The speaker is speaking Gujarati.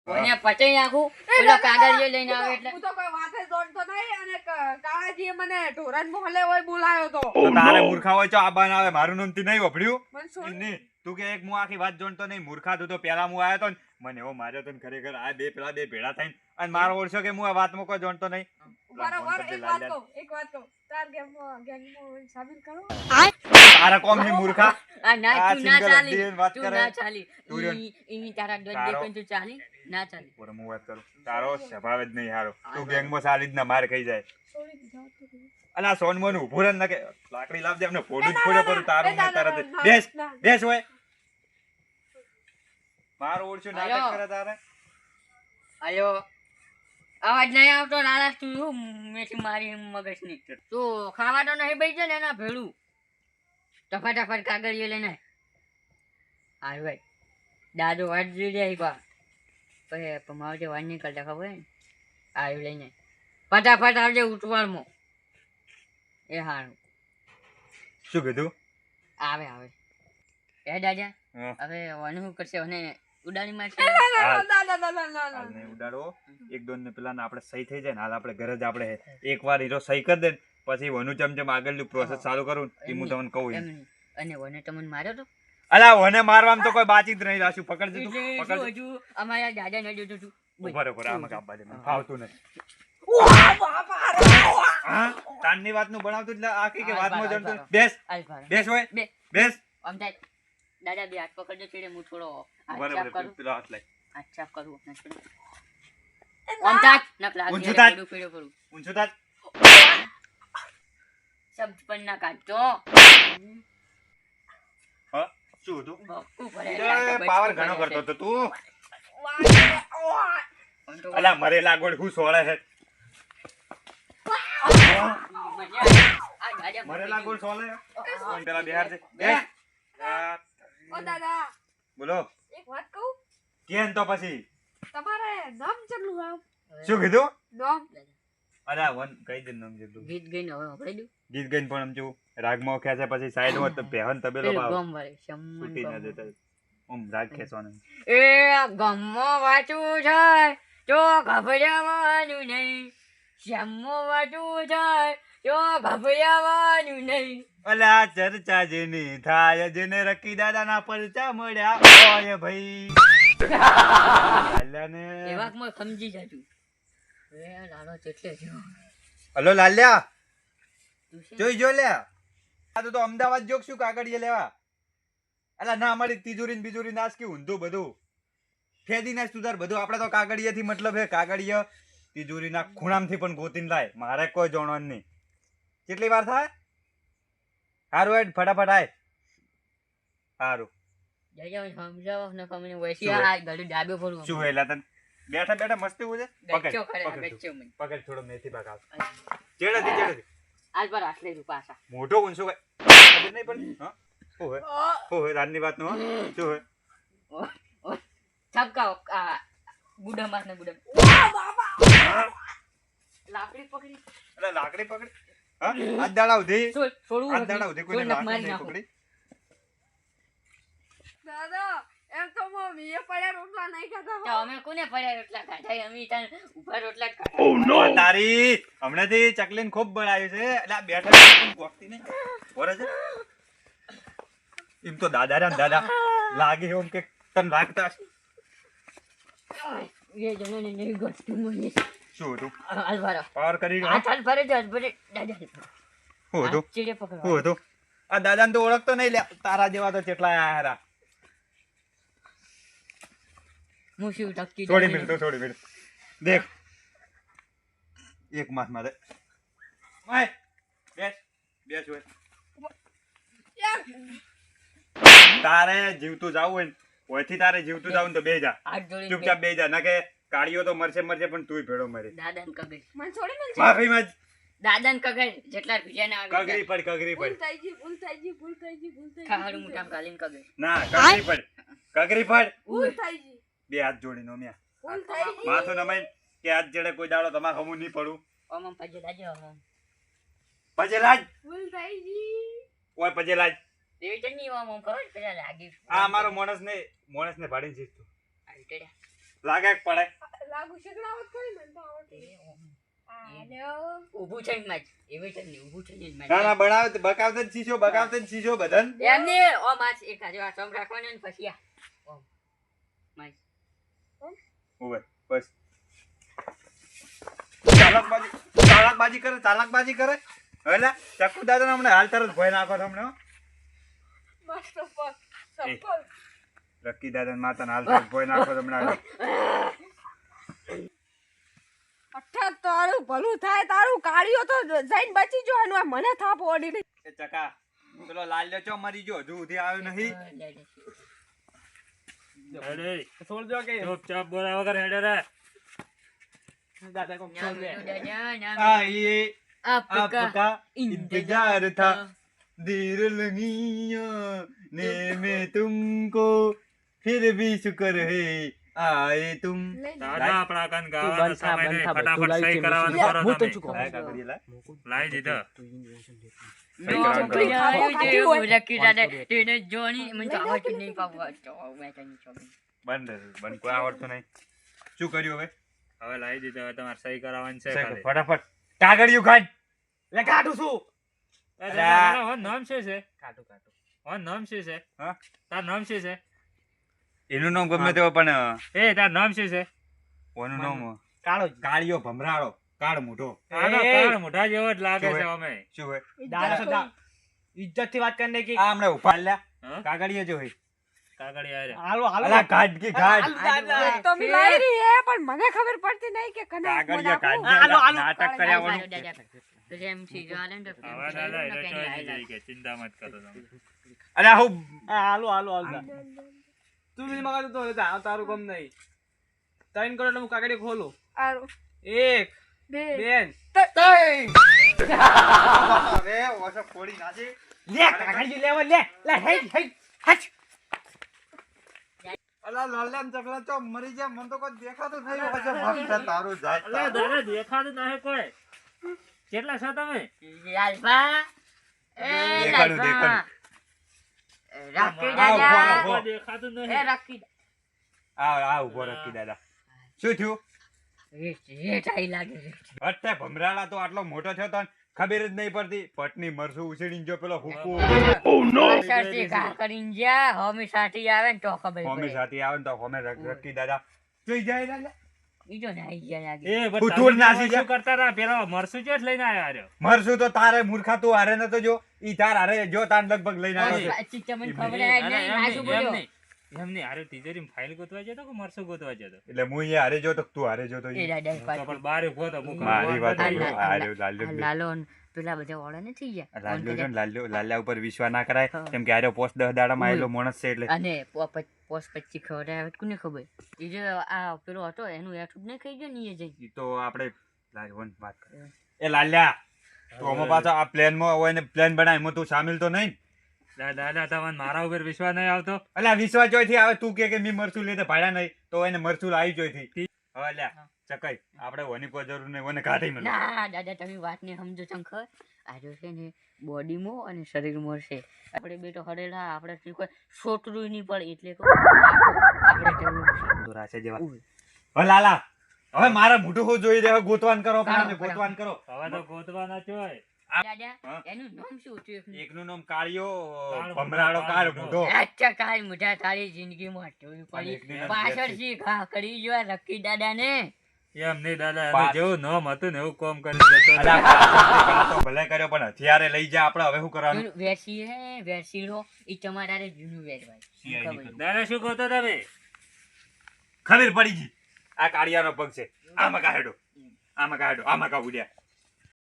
ઓને પચાઈ નાખું પેલો કાગળિયો લઈને આવે એટલે હું તો કોઈ વાતે જોડતો નહીં અને કાળાજીએ મને ઢોરાન મોહલે હોય બોલાયો તો તો તારે મૂર્ખા હોય તો આ બનાવે મારું નામ થી નહીં વપડ્યું મને છોડ નહીં તું કે એક હું આખી વાત જોણતો નહીં મૂર્ખા તું તો પેલા હું આવ્યો તો ને મને એવો માર્યો તો ને ખરેખર આ બે પેલા બે ભેળા થઈને અને મારો ઓળશો કે હું આ વાતમાં કોઈ જોણતો નહીં બરાબર એક વાત કહું તાર ગેમમાં સાબિત કરો તારા કોમ ની મૂર્ખા આ ના આ તું ના single ચાલી હદ્દીની વાત તું કરે. ના ચાલી તું રહ્યો. ઈ તારા દોડ તારો- દેખન તું ચાલી ના ચાલી પર હું વાત કરું તારો સ્વભાવ જ નહીં હારો તું ગેંગમાં સારી જ ના માર ખાઈ જાય છોડી દીધા તો કીધું. અલા સોનમોન ઉભું રહે ને કે લાકડી લાવજે અમને ફોડું જ ના, ફોડે ના, પર તારું ના, ને તરત જ. ના, બેસ ના. બેસ હોય મારો ઓળશો નાટક આયો. કરે તારે આયો અવાજ નહીં આવતો લાલાસ તું શું મેથી મારી મગજની તું ખાવા તો નહીં બેસી ને એના ભેળું ટફાટફાટ કાગળિયો લઈને આય ભાઈ દાદો વાટ જોઈ જાય બા પછી પમાવજે વાત નહીં કરતા ખબર ને આવ્યું લઈને ફટાફટ આવજે ઉઠવાડમાં એ હારું શું કીધું આવે આવે એ દાદા હા. હવે wane શું કરશે અને ઉડાડી મારશે ના, હાલ નહીં ઉડાડો એક દોન ને પેલા આપણે સહી થઈ જાય ને હાલ આપણે ઘરે જ આપણે એકવાર હીરો સહી કરી દે ને પછી વનુ ચમચમ આગળનું પ્રોસેસ ચાલુ કરું ને એ હું તમને કહું એમ નહીં. અને wane તમને માર્યો તો અલા વને મારવામાં તો કોઈ બાચી જ નહીં રાખ્યું પકડજે તું એટલે શું પકડજે હજુ અમારા દાદા ને જોતું તું ઉભા રહો આમાં કાપવા દે મને ફાવતું નથી હા તાનની વાતનું બનાવતું એટલે આખી કે વાતમાં જણતું બેસ આલ્ફા બેસ હોય બે બેસ આમ થાય દાદા બે હાથ પકડજો ચીડે હું થોડો હાથ બરાબર સાફ કરું પેલો હાથ લઈ હાથ સાફ કરું ને થોડું. આમ થાય ના પેલા હાથ ઊંચું ઘેરે થાક. પેડું કરું ઊંચું થાક. શબ્દ પણ ના કાઢતો હા શું હતું બકુ ભરે પાવર ઘણો કરતો હતો તું અલા મરેલા ગોળ હું સોળે છે મરેલા ગોળ સોળે કોણ પેલા બિહાર છે બેસ ઓ દાદા બોલો એક વાત કહું કેમ તો પછી તમારે નામ કેટલું આમ શું કીધું નામ અલા વન કઈ દે નામ જેટલું ગીત ગઈને હવે વપરાઈ દઉં ગીત ગઈને પણ આમ જો રાગમાં ખેંચે છે પછી સાઈડમાં તો પહેન તબેલો પેલું પાવ ગમ વાળી શમ્મન છૂટી ના ગમ. દેતા ઓમ રાગ ખેંચવાનો એ ગમો વાંચવું છે તો ગભરાવાનું નહીં શ્યામો વાંચવું છે તો ગભરાવાનું નહીં અલા ચર્ચા જેની થાય જેને રકી દાદાના પરચા મળ્યા ઓય ભાઈ લાલ્યાને એવા કે મેં સમજી જતું એ લાલો ચેટલે જો હલો લાલ્યા તું છે જોઈ જો લે આ તો અમદાવાદ જોક શું કાગળિયે લેવા અલા ના અમારી તિજોરી ને બીજોરી નાશ કે ઊંધું બધું ફેદી નાશ તું તાર બધું આપણે તો કાગળિયાથી મતલબ હે કાગળિયા તિજોરીના ખૂણામાંથી પણ ગોતીને લાય મારે કોઈ જોણવાનું નહીં કેટલી વાર થાય હારું હેડ ફટાફટ આય હારું જજો સમજાવો ને કમને વૈસી શું હે? આ ગળું ડાબે ફરવું શું હેલા તને બેઠા બેઠા મસ્તી હોય છે ગચ્ચો ખરે પકડ ગચ્ચો મને પકડ થોડો મેથી પાક આવ ચેડેથી આજ પર આટલે રૂ પાછા મોટો ઊંચો કઈ ખબર નહીં પડી હા શું હોય રાતની વાતનું હા શું હોય છપકા આ બુડા માસ ને બુડા હા? લાકડી પકડી એટલે લાકડી પકડી હા હાથ દાડા ઉધી છોડવું હાથ દાડા ઉધી કોઈને છોડ નખ લાકડી મારી નહીં નાખું. પકડી દાદા એમ તો મમ્મીએ પડ્યા રોટલા નહીં ખાતા તો અમે કોને પડ્યા રોટલા ખાધા અમે ત્યાં ઉભા રોટલા જ ઓ ખાધા નો તારી હમણાંથી ચકલીને ખૂબ બનાવ્યું છે એટલે આ બેઠા બેઠા પણ ગોખતી નહીં બરાબર છે એમ તો દાદા રે ને દાદા લાગે એમ કે તને લાગતા હશે. એ જણોને નહીં ગોઠતું મને શું હતું અલવારો પાવર કરી રહ્યો હાથ હાથ ભરે જ ભરે દાદા શું હતું ચીડે શું પકડવા હતું આ દાદાને તો ઓળખતો નહીં લે તારા જેવા તો કેટલા આયા હારા મુશી ટકી થોડી મિનિટ દેખ એક માસ માં માય બેસ બેસ હોય તારે જીવતું જાવું હોય ને ઓયથી તારે જીવતું જાવું ને તો બે જા હાથ જોડી ચૂપચાપ બે જા ના કે કાળીઓ તો મરશે પણ તુંય ભેળો મરી દાદા ને કગર મને છોડી મને માફી માં દાદા ને કગર જેટલા બીજા ના આવે કગરી પડ ભૂલ થઈ ગઈ ભૂલ થઈ ગઈ ભૂલ થઈ ગઈ ભૂલ થઈ ખાવાનું મોટા કાલીન કગર ના કગરી પડ ભૂલ થઈ ગઈ બે હાથ જોડી નો મ્યા ભૂલ થઈ ગઈ માથું નમાઈ કે હાથ જેડે કોઈ દાડો તમારે હમું નહીં પડું ઓમ પજે દાજો ઓમ પજે લાજ ભૂલ થઈ ગઈ ઓય પજે લાજ દેવી જની ઓમ ખબર પેલા લાગી આ અમારો માણસ ને ભાડીને જીતતું આલટેડા લાગે કે પડે લાગુ શીખડાવત કરી મને તો આવડતું. આ લ્યો. ઊભું થઈને માર એવી છે ને ઊભું થઈને જ માર. ના ના બનાવ બકાવતે જ શીશો બધાને એમને ઓ માસ એક હાજર આ સમ રાખવાનો ને પછી આ ઓમ માસ ઓવે બસ ચાલાકબાજી કરે એટલે ચક્કુ દાદા હમણાં હાલ તરત ભય નાખો તમને હો. મસ્ત સફળ. લકી દાદા માતા હાલ તરત ભય નાખો તમને અઠ્ઠા તારું ભલું થાય તારું કાળિયો તો જઈને બચી જો એનું આ મને થાપ ઓડી નહીં. એ ચકા પેલો લાલ્યો ચો મરી ગયો હજુ સુધી આવ્યો નહીં છોડજો કે ચૂપચાપ બોલા વગર હેડે રે દાદા કોક છોડ દે આઈએ आपका आपका इंतजार था देर लगी ने मैं तुमको फिर भी शुक्र है आए तुम દાદા આપણા કાન ગાવાનો સમય નહીં ફટાફટ સહી કરાવવાનું કરો તમે લાય કાગળિયા લાય. લાઈ દીધો સહી કરાવવાનું કરો. रखी दादा तेरे जोनी मन तो आवाज नहीं पावा तो मैं तो नहीं छोड़ બંધ કોઈ આવડતું નહીં શું કર્યું હવે હવે લાઈ દીધો હવે તમારે સહી કરાવવાની છે સહી કર, ખાલી. ફટાફટ કાગળિયું કાઢ લે કાઢું છું એ અરે. દાદા, તારું નામ શું છે કાઢું નામ શું છે હા તાર નામ શું છે એનું નામ ગમે તેવો પણ એ તાર નામ શું છે ઓનું નામ કાળિયો ભમરાળો કાળ મોઢો આનો કાળ મોઢા જેવો જ લાગે શું છે હે? અમે શું હોય इज्जत की बात करने की આ હમણાં ઉભા લ્યા હા? કાગળિયા જો હોય કાગળિયા હારે. हालो हालो અલા ગાઢ કી ગાઢ તો મિલાઈ રહી હે પણ મને ખબર પડતી નહીં કે કને કાગળિયા કોણ ગાઢ આલો, આલો. નાટક કર્યા વાળું तो जेम सी जो आले तो હવે દાદા એ રચવાઈ જઈ કે ચિંતા મત કરો તમે અલા હું हालो हालो हालो तू भी मगा तो होता तारू कम नहीं 3 करोड़ હું કાગડી ખોલું આરું. 1 બે 2 હવે ઓછો ફોડી નાખી લે કાગડી લેવા લે લે હે હે હચ અલા લાલ્યા ને ચકલા ચો મરી જાય મને તો કોઈ દેખાતું નહીં ઓછો મસ્ત તારું જાય અલે દાદા દેખાતું નહીં કોઈ કેટલા છો તમે लालबा ए દેખાડું, लालबा रखी આવો, दादा આવો. કોઈ દેખાતું ए નહીં रखी આ ઉભો રાખી દાદા શું થયું रेट आई लागे रेट હટે ભમરાળા તો આટલો મોટો થયો તો ખબર જ નહીં પડતી પટની મરસું ઉછળીને જો પેલો હુકુ સરથી ઘા કરીને જા હોમી સાથી આવે ને તો ખબર હોમે પડે સાથે આવે ને તો હોમે રખી દાદા જોઈ જાય લાલ્યા ઈ તો નાઈ ગયા લાગે એ હું પણ ધૂળ તમે નાસી શું કરતા હતા પેલા મરસું ચેટ લઈને આવ્યા હાર્યો મરસું તો તારે મૂર્ખા તું હારે નતો જો ઈ તાર હારે જો તાર લગભગ લઈને આવ્યો છે. પછી તમને ખબર જ નહીં રાજુ બોલ્યો એમની હારે તિજોરીમાં ફાઇલ ગોતવા જતો કે મરસું ગોતવા જતો એટલે હું અહીંયા હારે જો તો તું હારે જો તો એ દાદા તો પાછું પણ બારે ઉભો તો મુખ મારી વાત આ સાંભળો. લા- હારે લાલ્યો ને બે. લાલો ને પેલા બધા ઓળા નથી ગયા લાલ્યો જો ને લાલ્યા ઉપર વિશ્વાસ ના કરાય હા. કેમ કે હારે પોસ્ટ 10 દાડામાં આવેલો માણસ છે એટલે અને પોસ પછી ખવડાવે તો કોને ખબર એ જો આ પેલો હતો એનું એઠું નહીં ખાઈ ગયો ને એ જઈ ઈ તો આપણે લાલવન વાત કરે એ લાલ્યા તું આમાં પાછો આ પ્લેન માં હોય ને પ્લેન બનાય એમાં તું સામેલ તો નહીં દાદા તમને મારા ઉપર વિશ્વાસ નહીં આવતો અલ્યા વિશ્વાસ જોઈથી આવે તું કે મેં મરચું લેતે ભાડા નહીં તો એને મરચું લાવી જોઈથી હવે લ્યા ચકાઈ આપણે ઓની કોઈ જરૂર નહીં ઓને કાઢી મળે ના દાદા તમે વાત ને સમજો શંકર આ છે ને બોડીમાં અને શરીરમાં છે આપણે બે તો હરેલા આપણે કોઈ છોટરું નહીં પડે એટલે આપણે જરૂર છે તો રાશે જેવા ઉય. હવે લાલા હવે મારા મોઢું હું જોઈ રહ્યો ગોતવાન કરો કાઢો, ગોતવાન કરો હવે તો ગોતવાના ચોય દાદા હા? એનું નામ શું હતું એકનું? એકનું નામ કાળિયો કાળ ભમરાળો મોઢો, કાળ કાળ મોઢો અચ્છા કાલ મોઢા તારી જિંદગીમાં જોયું અને એકનું પડી નામ પાછળથી ઘા કરી જો લકી દાદા ને એમ નહીં દાદા પાછ- એનું જેવું નામ હતું ને એવું કોમ કરી જતો રહ્યો. અલા, પાછળથી ઘા તો ભલે કર્યો પણ હથિયારે લઈ જા આપણે હવે શું કરવાનું વેસી હે વેસીડો ઈ તમારે જૂનું વેરવાય સિયાઈ ખબર નીકળ્યું. દાદા શું કહો તમે ખબર પડી ગઈ આ કાળિયાનો પગ છે આમાં કાઢો આમાં કાઢો આમાં કા ઉડ્યા